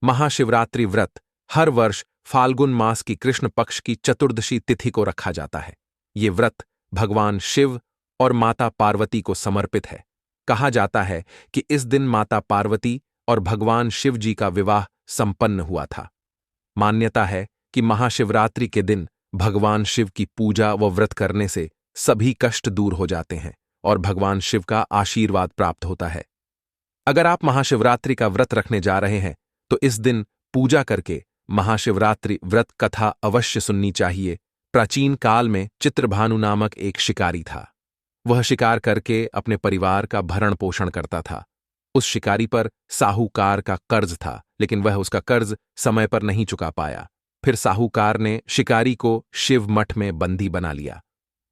महाशिवरात्रि व्रत हर वर्ष फाल्गुन मास की कृष्ण पक्ष की चतुर्दशी तिथि को रखा जाता है। ये व्रत भगवान शिव और माता पार्वती को समर्पित है। कहा जाता है कि इस दिन माता पार्वती और भगवान शिव जी का विवाह संपन्न हुआ था। मान्यता है कि महाशिवरात्रि के दिन भगवान शिव की पूजा व व्रत करने से सभी कष्ट दूर हो जाते हैं और भगवान शिव का आशीर्वाद प्राप्त होता है। अगर आप महाशिवरात्रि का व्रत रखने जा रहे हैं तो इस दिन पूजा करके महाशिवरात्रि व्रत कथा अवश्य सुननी चाहिए। प्राचीन काल में चित्रभानु नामक एक शिकारी था। वह शिकार करके अपने परिवार का भरण पोषण करता था। उस शिकारी पर साहूकार का कर्ज था, लेकिन वह उसका कर्ज समय पर नहीं चुका पाया। फिर साहूकार ने शिकारी को शिव मठ में बंदी बना लिया।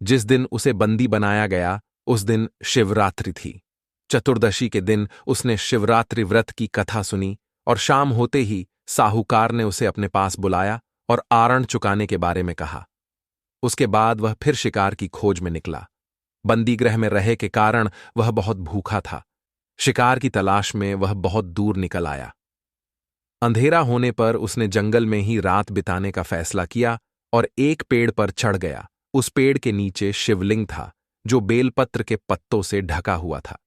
जिस दिन उसे बंदी बनाया गया उस दिन शिवरात्रि थी। चतुर्दशी के दिन उसने शिवरात्रि व्रत की कथा सुनी और शाम होते ही साहूकार ने उसे अपने पास बुलाया और आरण चुकाने के बारे में कहा। उसके बाद वह फिर शिकार की खोज में निकला। बंदीगृह में रहे के कारण वह बहुत भूखा था। शिकार की तलाश में वह बहुत दूर निकल आया। अंधेरा होने पर उसने जंगल में ही रात बिताने का फैसला किया और एक पेड़ पर चढ़ गया। उस पेड़ के नीचे शिवलिंग था जो बेलपत्र के पत्तों से ढका हुआ था।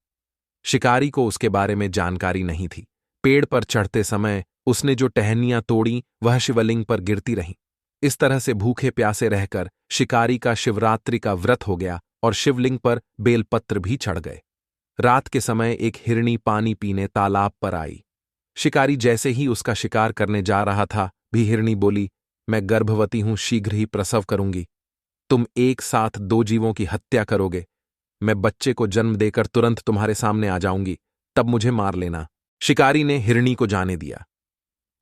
शिकारी को उसके बारे में जानकारी नहीं थी। पेड़ पर चढ़ते समय उसने जो टहनियां तोड़ी वह शिवलिंग पर गिरती रहीं। इस तरह से भूखे प्यासे रहकर शिकारी का शिवरात्रि का व्रत हो गया और शिवलिंग पर बेलपत्र भी चढ़ गए। रात के समय एक हिरनी पानी पीने तालाब पर आई। शिकारी जैसे ही उसका शिकार करने जा रहा था भी हिरनी बोली, मैं गर्भवती हूं, शीघ्र ही प्रसव करूंगी। तुम एक साथ दो जीवों की हत्या करोगे। मैं बच्चे को जन्म देकर तुरंत तुम्हारे सामने आ जाऊंगी, तब मुझे मार लेना। शिकारी ने हिरनी को जाने दिया।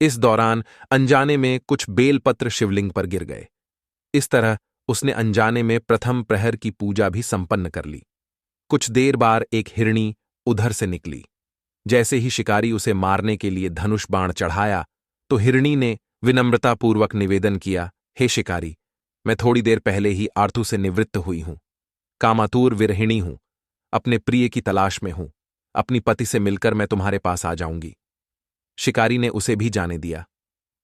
इस दौरान अनजाने में कुछ बेलपत्र शिवलिंग पर गिर गए। इस तरह उसने अनजाने में प्रथम प्रहर की पूजा भी संपन्न कर ली। कुछ देर बाद एक हिरनी उधर से निकली। जैसे ही शिकारी उसे मारने के लिए धनुष बाण चढ़ाया तो हिरनी ने विनम्रतापूर्वक निवेदन किया, हे शिकारी, मैं थोड़ी देर पहले ही आर्थू से निवृत्त हुई हूं। कामातुर विरहिणी हूं, अपने प्रिय की तलाश में हूं। अपनी पति से मिलकर मैं तुम्हारे पास आ जाऊंगी। शिकारी ने उसे भी जाने दिया।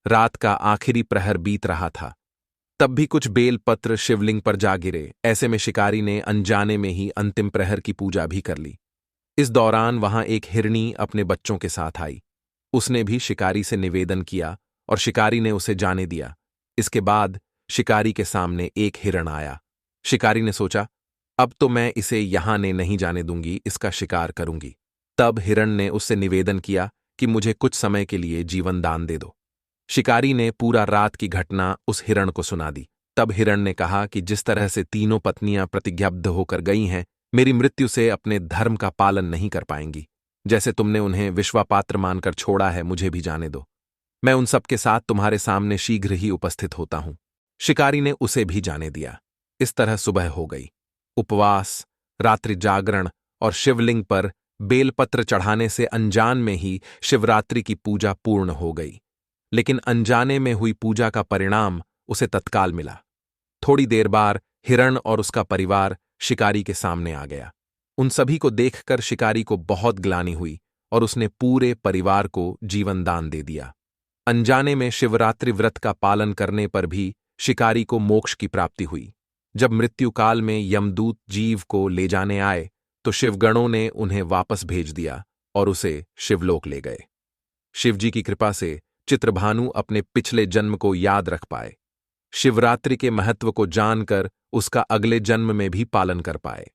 रात का आखिरी प्रहर बीत रहा था। तब भी कुछ बेलपत्र शिवलिंग पर जा गिरे। ऐसे में शिकारी ने अनजाने में ही अंतिम प्रहर की पूजा भी कर ली। इस दौरान वहां एक हिरनी अपने बच्चों के साथ आई। उसने भी शिकारी से निवेदन किया और शिकारी ने उसे जाने दिया। इसके बाद शिकारी के सामने एक हिरण आया। शिकारी ने सोचा, अब तो मैं इसे यहां ने नहीं जाने दूंगी, इसका शिकार करूंगी। तब हिरण ने उससे निवेदन किया कि मुझे कुछ समय के लिए जीवन दान दे दो। शिकारी ने पूरा रात की घटना उस हिरण को सुना दी। तब हिरण ने कहा कि जिस तरह से तीनों पत्नियां प्रतिज्ञाबद्ध होकर गई हैं, मेरी मृत्यु से अपने धर्म का पालन नहीं कर पाएंगी। जैसे तुमने उन्हें विश्वापात्र मानकर छोड़ा है, मुझे भी जाने दो। मैं उन सबके साथ तुम्हारे सामने शीघ्र ही उपस्थित होता हूं। शिकारी ने उसे भी जाने दिया। इस तरह सुबह हो गई। उपवास, रात्रि जागरण और शिवलिंग पर बेलपत्र चढ़ाने से अनजान में ही शिवरात्रि की पूजा पूर्ण हो गई। लेकिन अनजाने में हुई पूजा का परिणाम उसे तत्काल मिला। थोड़ी देर बाद हिरण और उसका परिवार शिकारी के सामने आ गया। उन सभी को देखकर शिकारी को बहुत ग्लानि हुई और उसने पूरे परिवार को जीवन दान दे दिया। अनजाने में शिवरात्रि व्रत का पालन करने पर भी शिकारी को मोक्ष की प्राप्ति हुई। जब मृत्यु काल में यमदूत जीव को ले जाने आए तो शिवगणों ने उन्हें वापस भेज दिया और उसे शिवलोक ले गए। शिवजी की कृपा से चित्रभानु अपने पिछले जन्म को याद रख पाए, शिवरात्रि के महत्व को जानकर उसका अगले जन्म में भी पालन कर पाए।